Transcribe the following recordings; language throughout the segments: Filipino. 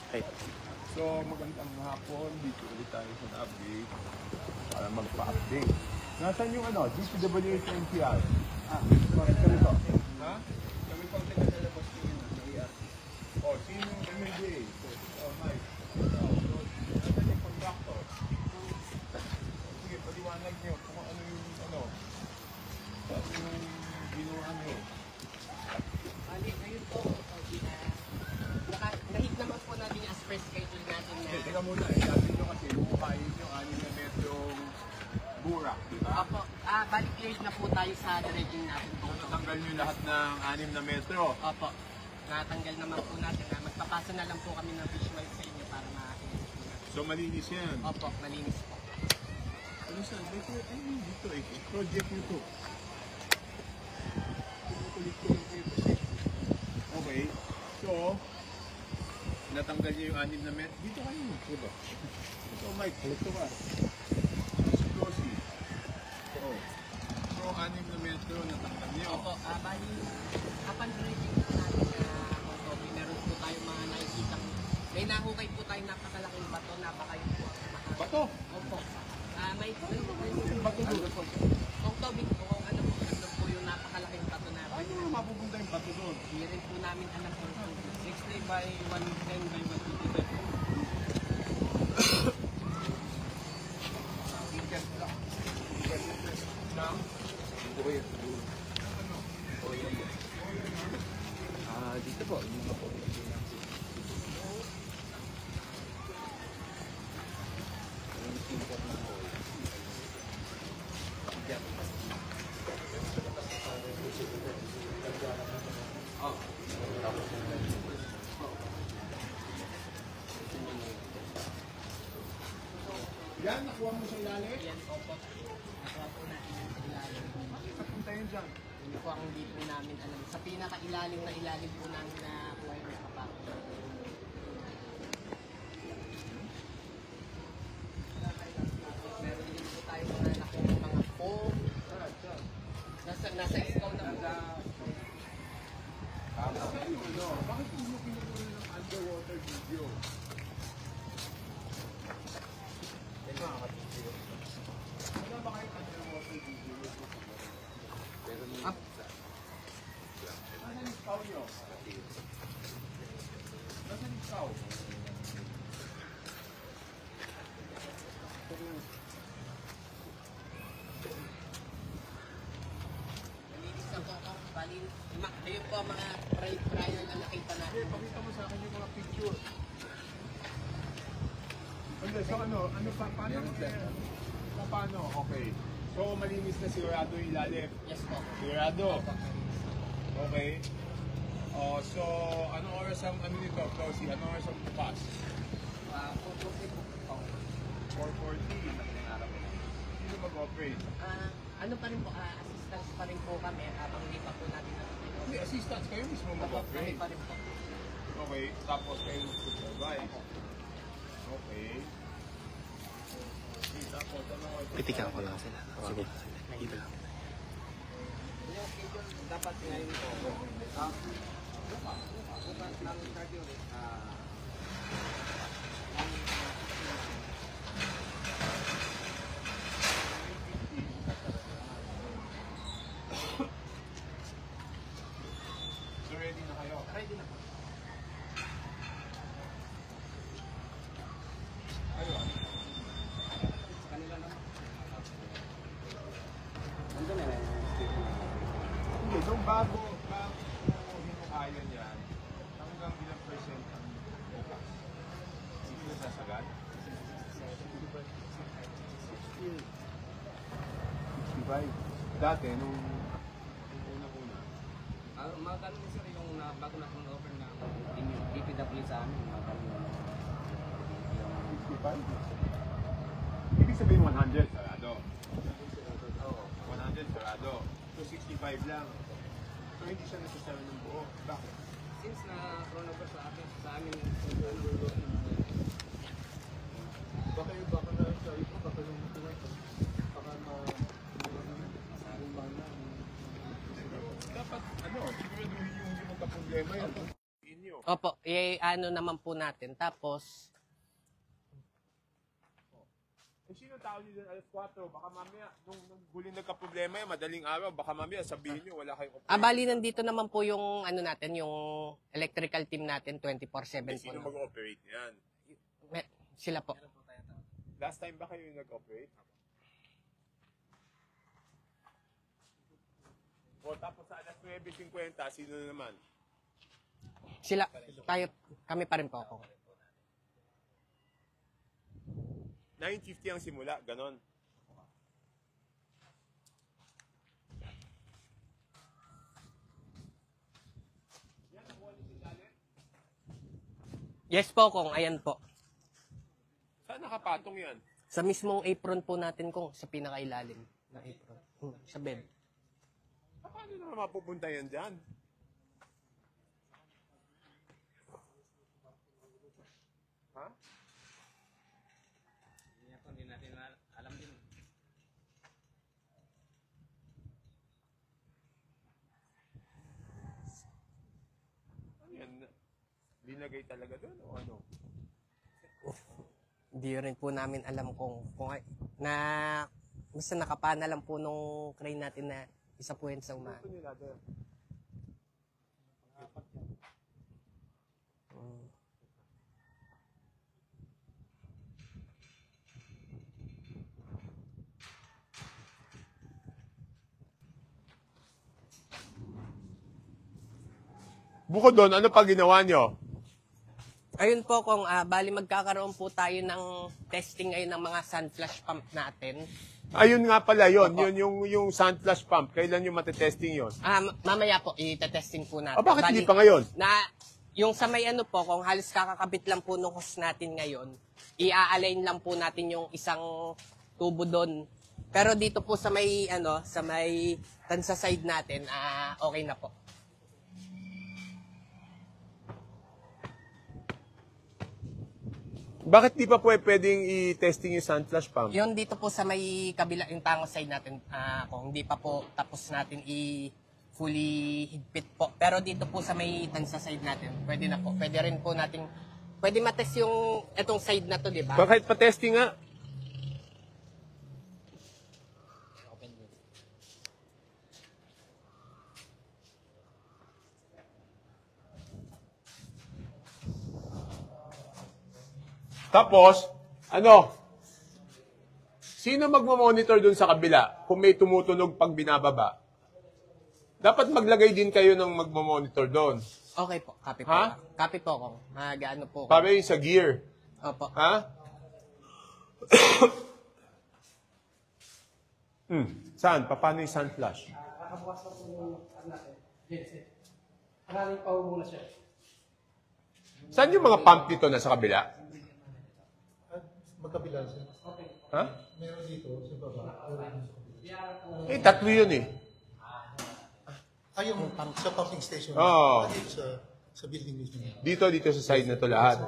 Okay. So, magandang hapon. Dito ulit tayo sa update para magpa-update. Nasaan yung DPWH NCR? Kami to. Ha? Kami pang taga-talabas ko yun sa ER. Oh, sino yung MLDA? Oh, Mike. Nasaan yung contractor? Sige, paliwanag nyo kung ano yung ginawa nyo. Bali, ngayon po, nahit naman po natin yung as per schedule natin na... Okay, teka muna. Sabi nyo kasi bukayin yung 6 na metrong burak, di ba? Opo, bali cleared na po tayo sa dredging natin po. Natanggal nyo lahat ng 6 na metro. Opo, natanggal naman po natin na magpapasa na lang po kami ng visual sa inyo para makakita po natin. So malinis yan. Opo, malinis po. Ano saan? Dito, dito eh. Project nyo to. Kulit-kulit kayo kasi. Okay. So, natanggal nyo yung 6 na metro. Dito kayo. Diba? Ito, Mike. Halito ka. Si Rosie. Oo. So, 6 na metro natanggal nyo. Opo, bali, upon dredging po natin na meron po tayong mga nakikitang, may nahukay po tayong napakalaking bato na baka yun po ang Bato? Opo. May Bato doon. kung tubig po, kung ano po, nandun po yung napakalaking bato na Ano na mapupunta yung bato doon? hindi rin po namin alam kung 60 by 110 by 125 po. Ticket lang. Ticket lang. Dito ko yun. O yun. Dito po. Dito po. Yan, nakuha mo sa ilalim? Yan po po. Nakuha po natin yung ilalim. Bakit napunta yun dyan? Hindi po ang hindi po namin alam. Sa pinaka-ilalim na ilalim po namin na kuha yung nakapak. Meron din po tayo mga nakuha mga foam. Nasa ikaw na po. Bakit hindi mo pinukuha ng underwater video? Wala ba kayo underwater video? Up. Nasaan yung scout nyo? Nasaan yung scout? Nalinis na po ako. Bali, kayo po mga prior na nakita natin. Pakita mo sa akin yung mga picture. Hindi, so paano? Okay. So, malinis na sigurado yung ilalim. Yes po. Sigurado? Okay. So, anong oras ang nito, Flossie? Anong oras ang bukas? 440 po. 4:40. Sino mag-operate? Ano pa rin po, assistance pa rin po kami habang hindi pa po natin Hindi, assistance kayo mismo Kami mag-operate. pa rin po. Okay, tapos kayo mag-supervise. Okay. Tapos, Pitikan ko lang sila. Sige. Dito lang. Yung schedule dapat ngayon po. Bukas ng cardio ulit. So, ready na kayo? Ready na po. Ayun. Kanila naman. Hindi, so bago hinukayan yan, hanggang ilang percent ang bukas? Hindi na sasagad? 65. Dati, nung una-una. Magkano mo sir yung bago na kong offer na DPW sa amin? Magkano 65? Ibig sabihin 100, sarado. 100, sarado. So 65 lang. So hindi siya nasasara ng buo. Bakit? Since na turnover sa amin, Baka yung baka na sa ito, baka yung baka na dapat siguraduhin yung hindi magka-problema yan. Inyo. Opo, ano naman po natin. Tapos, Sino tao nyo dyan? Alas 4. Baka mamaya, nung huling nagka-problema yan, madaling araw, baka mamaya sabihin nyo, wala kayong operator. bali nandito naman po yung ano natin, yung electrical team natin 24/7 po. Sino mag-operate yan? Sila po. Last time ba kayo yung nag-operate? O tapos sa alas 9:50, sino na naman? Kami pa rin po ako. 9:50 ang simula, ganon. Yes po, Kong. Ayan po. Saan nakapatong yan? Sa mismong apron po natin, Kong. Sa pinakailalim na apron. Sa bed. Paano naman mapupunta yan dyan? Ha? Hindi natin alam din. Ano yan? Linagay talaga doon o ano? Hindi rin po namin alam kung basta nakapana lang po nung crane natin na isa po yun sa umaga. Ito nila doon. Bukod doon, ano pa ginawa nyo? Ayun po, Kong, bali magkakaroon po tayo ng testing ngayon ng mga sun flash pump natin. Ayun nga pala yon, yun yung sand flash pump. Kailan yung matetesting yon? Mamaya po, itetesting po natin. Bakit hindi pa ngayon? Yung sa may ano po, kung halos kakakabit lang po nung hose natin ngayon, i-align lang po natin yung isang tubo doon. Pero dito po sa may tansa side natin, okay na po. Bakit di pa pwedeng i-testing yung sand flash pump? Yun dito po sa may kabila, yung tango side natin, kung hindi pa po tapos natin fully higpit po. Pero dito po sa may tansa side natin, pwede na po. Pwede rin po nating, pwede matest yung etong side na to, di ba? Bakit pa-testing nga? Tapos, sino magmo-monitor dun sa kabila kung may tumutunog pag binababa? Dapat maglagay din kayo ng magmo-monitor doon. Okay po, copy po. Ha? Copy po kung mag-ano po. Para yung sa gear. Opo. Ha? Saan? Paano yung sun flash? Nakabukas na po yung natin. Yes. Maraming pa muna siya. Saan yung mga pump dito na sa kabila? Magkabila siya. Ha? Meron dito sa baba. Tatlo yun eh. Yung sa pumping station. Oo. Dito sa building mismo. Dito sa side na to lahat.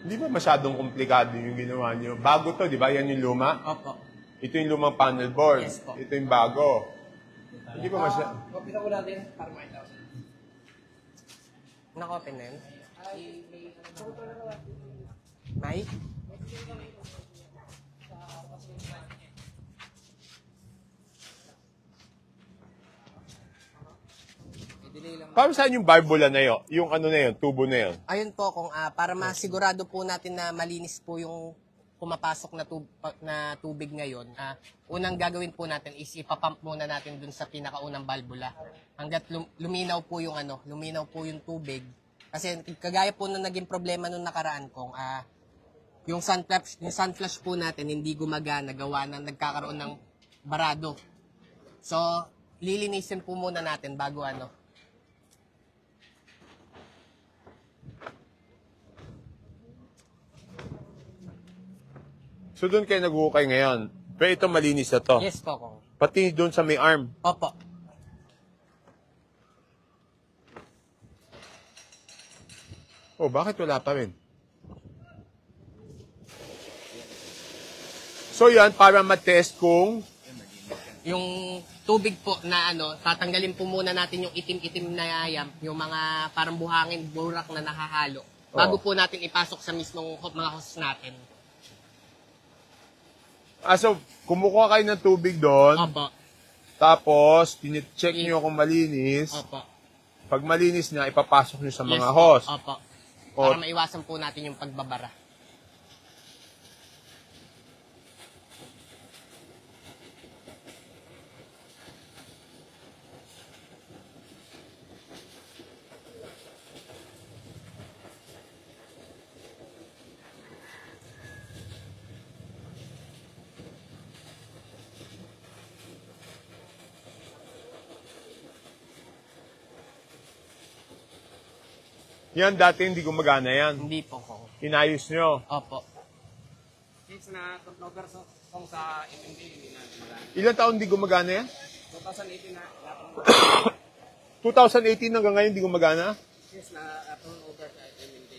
Hindi ba masyadong komplikado yung ginawa nyo? Bago to, di ba? Yan yung luma? Opo. Ito yung lumang panel board. Yes po. Ito yung bago. Hindi ba masyadong... Copy na ko natin para makita ko. Naka-open na yun? May? Para saan yung barbula na yun? Yung ano na yun? Tubo na yun? Ayun po, kung para masigurado po natin na malinis po yung pumapasok na tubig ngayon, unang gagawin po natin is ipapump muna natin dun sa pinakaunang valvula. Hanggat luminaw po yung tubig. Kasi kagaya po nung naging problema nung nakaraan kong, yung sun flash po natin hindi gumagana, gawa na nagkakaroon ng barado. So, lilinisin po muna natin bago So doon kayo nag-uukay ngayon. Pero ito malinis na to. Yes po, kung. Pati doon sa may arm. Opo. Oh, bakit wala pa rin? So yan, para matest kung Yung tubig po na tatanggalin po muna natin yung itim-itim na yam, yung mga parang buhangin, burak na nakahalo, bago po natin ipasok sa mismong mga hose natin. so, kumukuha kayo ng tubig doon, Opo. tapos, tinicheck nyo kung malinis. Opo. Pag malinis na, ipapasok nyo sa mga Yes, hose. Opo. O, Para maiwasan po natin yung pagbabara. yan, dati hindi gumagana yan. Hindi po ko. Inayos nyo. Opo. Since na turnover kung sa MMD, hindi na gumagana. Ilan taon hindi gumagana yan? 2018 na 2018 hanggang ngayon hindi gumagana? since na turnover sa MMD.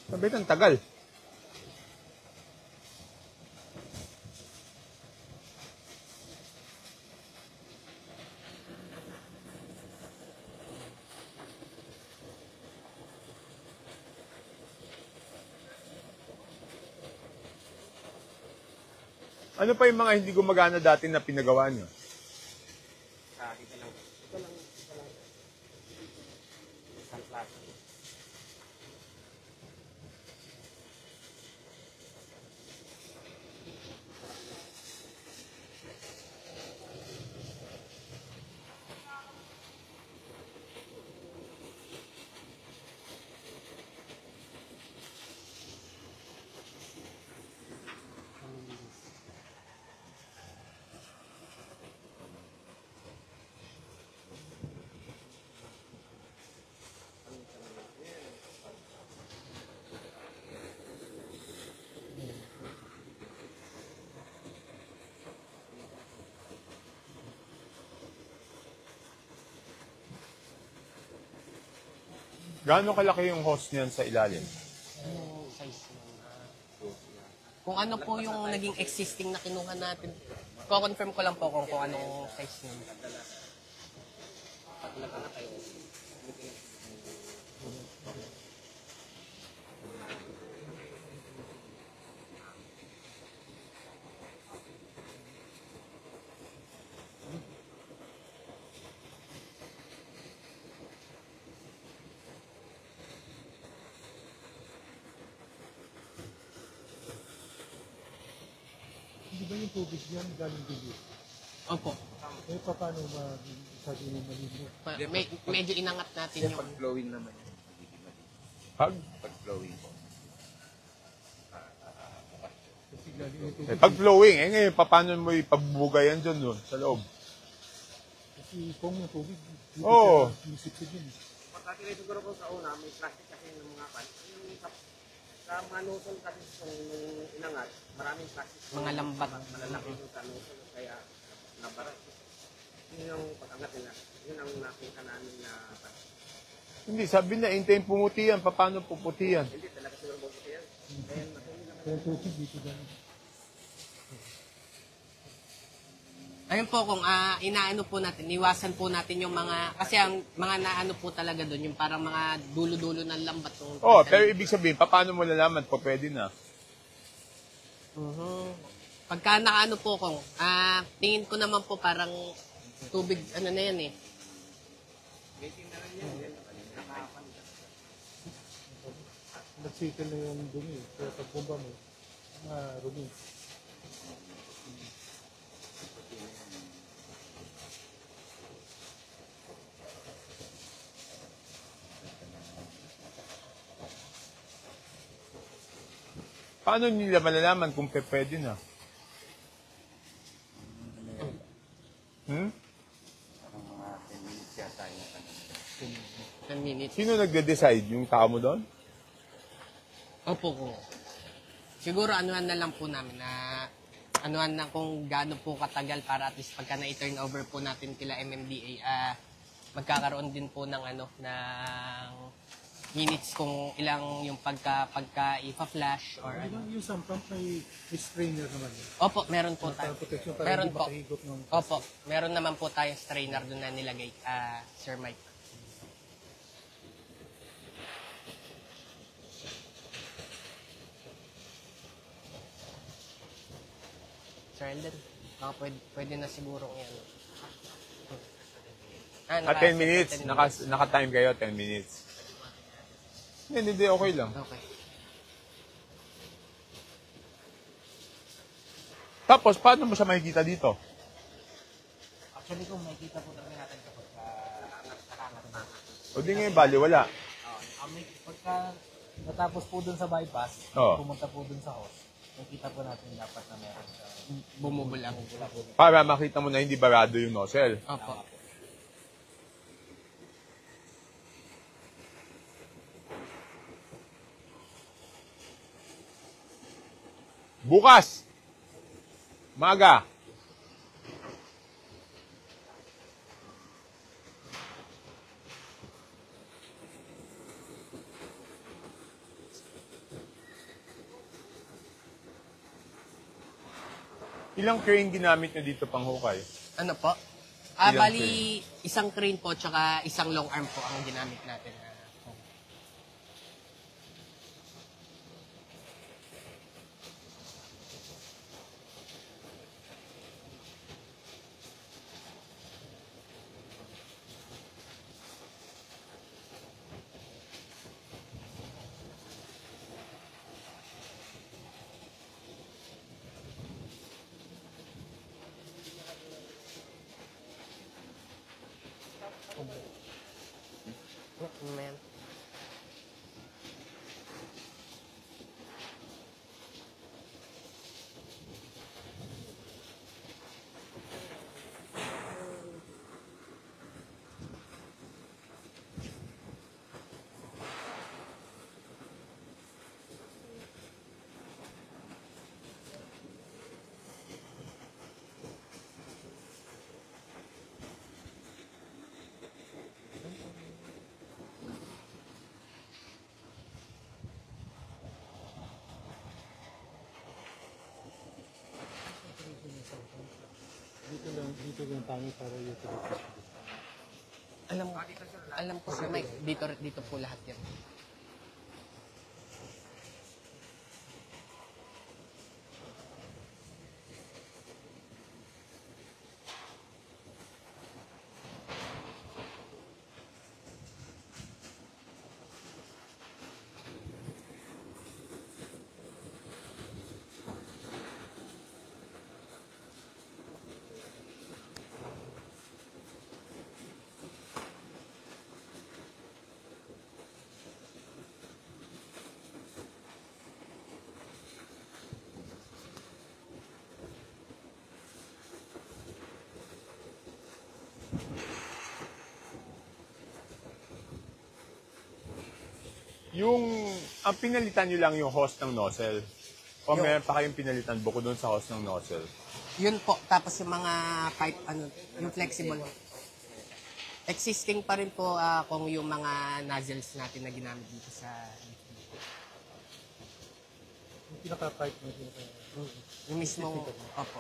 Sabit, ang tagal. Ano pa yung mga hindi gumagana dati na pinagawa nyo? Sa dito lang. Ito lang. Sunflower. Gaano kalaki yung hose niyan sa ilalim? Yung size nun, kung ano po yung naging existing na kinuha natin. Ko-confirm ko lang po kung anong size nun. Hindi ba yung tubig yan galing dito? Opo. Eh, paano sabi mo malinis? Medyo inangat natin yung... Flowing naman. Pag? Pag flowing po. Kasi galing yung tubig. Pag flowing, ngayon, paano mo ipabubugayan dyan doon, sa loob? Kasi kung yung tubig, dito Oo. siya yun. Pagkakilay siguro ko sa una, may plastic kasi ng mga pan. Yung sa mga nusol kasi kung inangat, maraming plastic. Mga lambat. Malalaki yung sa nusol, kaya nabara. Yun yung pag-angat nila. Yun ang nakita namin na pan. Hindi, sabi na, hintayin pumuti yan. Paano puputi yan? Hindi talaga siguro mabuti yan. Kaya natuloy naman. Kaya yung tubig dito galing. Ayun po, kung inaano po natin, iwasan po natin yung mga, kasi ang mga naano po talaga doon, yung parang mga dulo-dulo ng lambat. Oh, pero ibig sabihin, paano mo nalaman po pwede na? Pagka nakaano po kung, tingin ko naman po parang tubig, ano na yan eh. Nagsikil na yung dumi. Kaya pag bumba mo, marumi. Paano nila malalaman kung pwede na? Hmm? 10 minutes. Sino nagde-decide? Yung tao mo doon? Opo ko. Siguro anuhan na lang po namin na anuhan na kung gaano po katagal para at least pagka na-turn over po natin kila MMDA, magkakaroon din po ng ng minutes kung ilang yung pagka ipa-flash or Yung sampang may strainer naman yun. Opo, meron po tayo. Protection para Meron hindi po. makahigot ng... Opo, meron naman po tayong strainer doon na nilagay, Sir Mike. Sir Elden, baka pwede na siguro yan. At 10 minutes. Naka-time kayo, 10 minutes. Hindi, okay lang. Okay. Tapos, paano mo siya makikita dito? Actually, kung makikita po talaga natin kapag nakaangat na. O di ngayon, bali, wala. Pagka natapos po dun sa bypass, Oo. pumunta po dun sa host, makikita po natin dapat na meron siya. Bumubulang. Para makita mo na hindi barado yung nozzle. Opo. Bukas! Maga! Ilang crane ginamit nyo dito pang hukay? Ano po? Ilang Bali, isang crane po, tsaka isang long arm po ang ginamit natin. Man. Dito lang tangi para utilities. Alam ko Sir Mike, dito po lahat yan. Ang pinalitan nyo lang yung hose ng nozzle. O meron pa kayong pinalitan bukod doon sa hose ng nozzle. Yun po, tapos yung mga pipe, yung flexible. Existing pa rin po kung yung mga nozzles natin na ginamit dito sa... Yung pinaka-pipe mo, Yung mismong... Opo.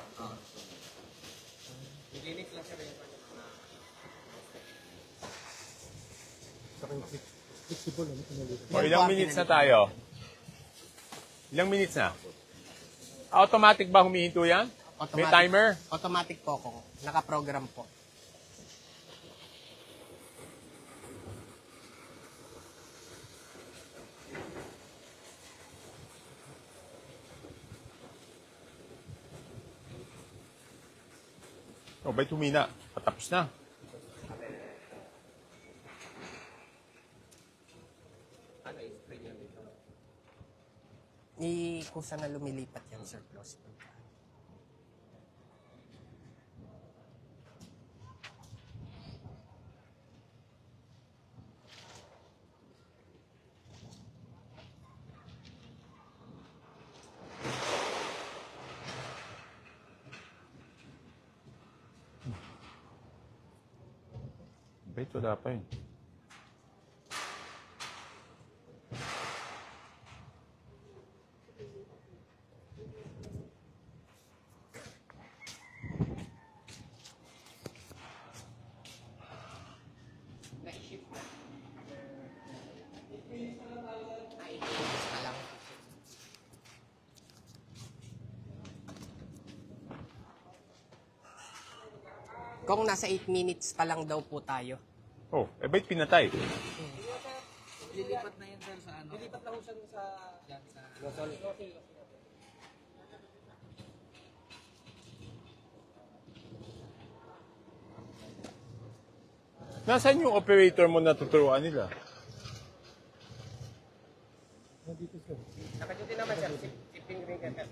saka yung flexible, ano, pinalitan. O ilang minutes na tayo? Ilang minutes na? Automatic ba humihinto yan? May timer? Automatic po kung naka-program po. O, ba't humina? Patapos na. Kusa na lumilipat yan, Sir Claus. Wait, wala pa yun. Kung nasa 8 minutes pa lang daw po tayo. Oh, ba't pinatay? Lilipat na yan sir sa ano? Lilipat lang siya sa... Yan sa... Nasaan yung operator mo na tuturuan nila? Nandito sir. Nakaduty naman sir, shipping ring at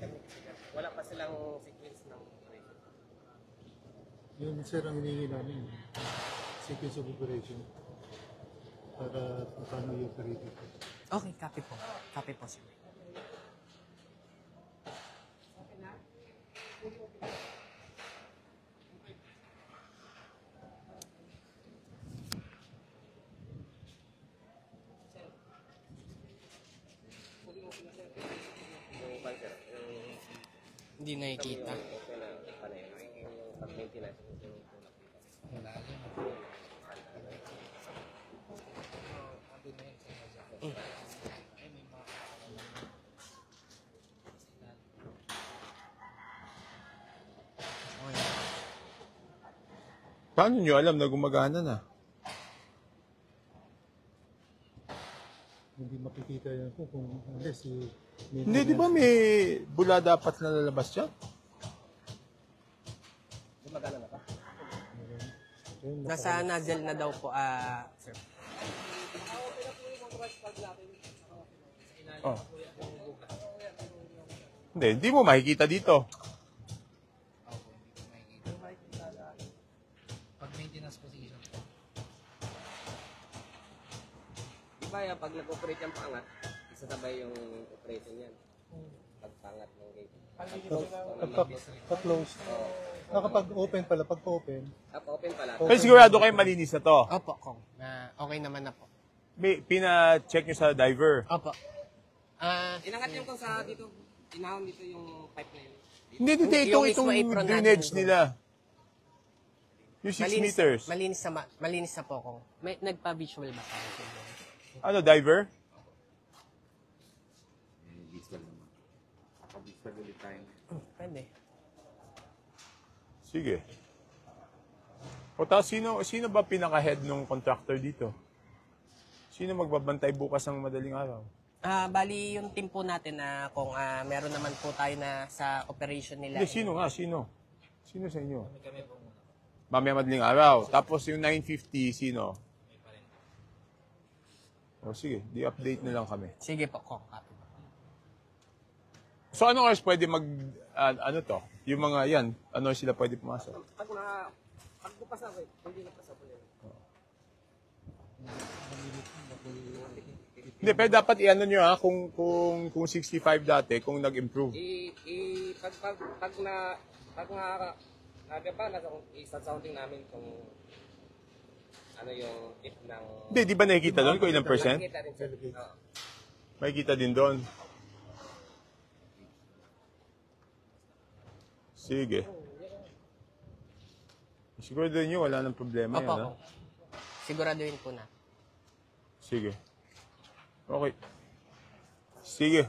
wala pa silang sequence ng operation. Yun sir ang hinihingi namin. Sequence of operation. Para kung paano i-operate ito. Okay, copy po. Copy po, sir. Yung pan sir, yung Hindi nakikita. okay na panay, yung pag-maintenance. Wala yan. Andun na yun sa ay may mga... Okay. Paano nyo alam na gumagana na? Hindi makikita yan po kung unless Hindi, di ba may bula dapat na lalabas dyan? Gumagana na pa? Nasa nozzle na daw po, sir. Oh. Hindi mo makikita dito. Opo, hindi ko makikita. Pag maintenance position. Di ba pag nag-operate yung pangat, isasabay yung operation yan. Pagpangat ng gate. Pag-close. Kapag open pala, pag open, Open pala. Pero sigurado kayo malinis na to. Opo, kung. Okay naman na po. May pina-check nyo sa diver. Opo. Inangat yung kung sa dito, inahon dito yung pipe na yun. Hindi, Yung itong mismo apron natin drainage doon. nila. Yung 6 meters. Malinis na po kung. May nagpa-visual ba tayo? sir? Ano, diver? Pwede. Sige. O tapos, sino ba pinaka-head ng contractor dito? Sino magbabantay bukas ng madaling araw? Bali yung team po natin na kung meron naman po tayo na sa operation nila. Hindi, sino nga? Sino? Sino sa inyo? Mamaya madaling araw. Tapos yung 9:50, sino? O sige, di-update na lang kami. Sige po, kung. Copy. So ano oras pwede ano to? Yung mga yan, ano sila pwede pumasok? Pag bukas na, hindi na pasapon yun. Hindi, pero dapat i-ano nyo kung 65 dati, kung nag-improve. Pag nasa isa-sounding namin kung ano yung tip ng... Hindi, di ba nakikita doon kung ilang percent? Nakikita rin sir. Oo. Makikita din doon. Sige. Siguro din nyo, wala nang problema Opo, yan, ha? kung. Siguraduhin po na. Sige. Okay. Sige.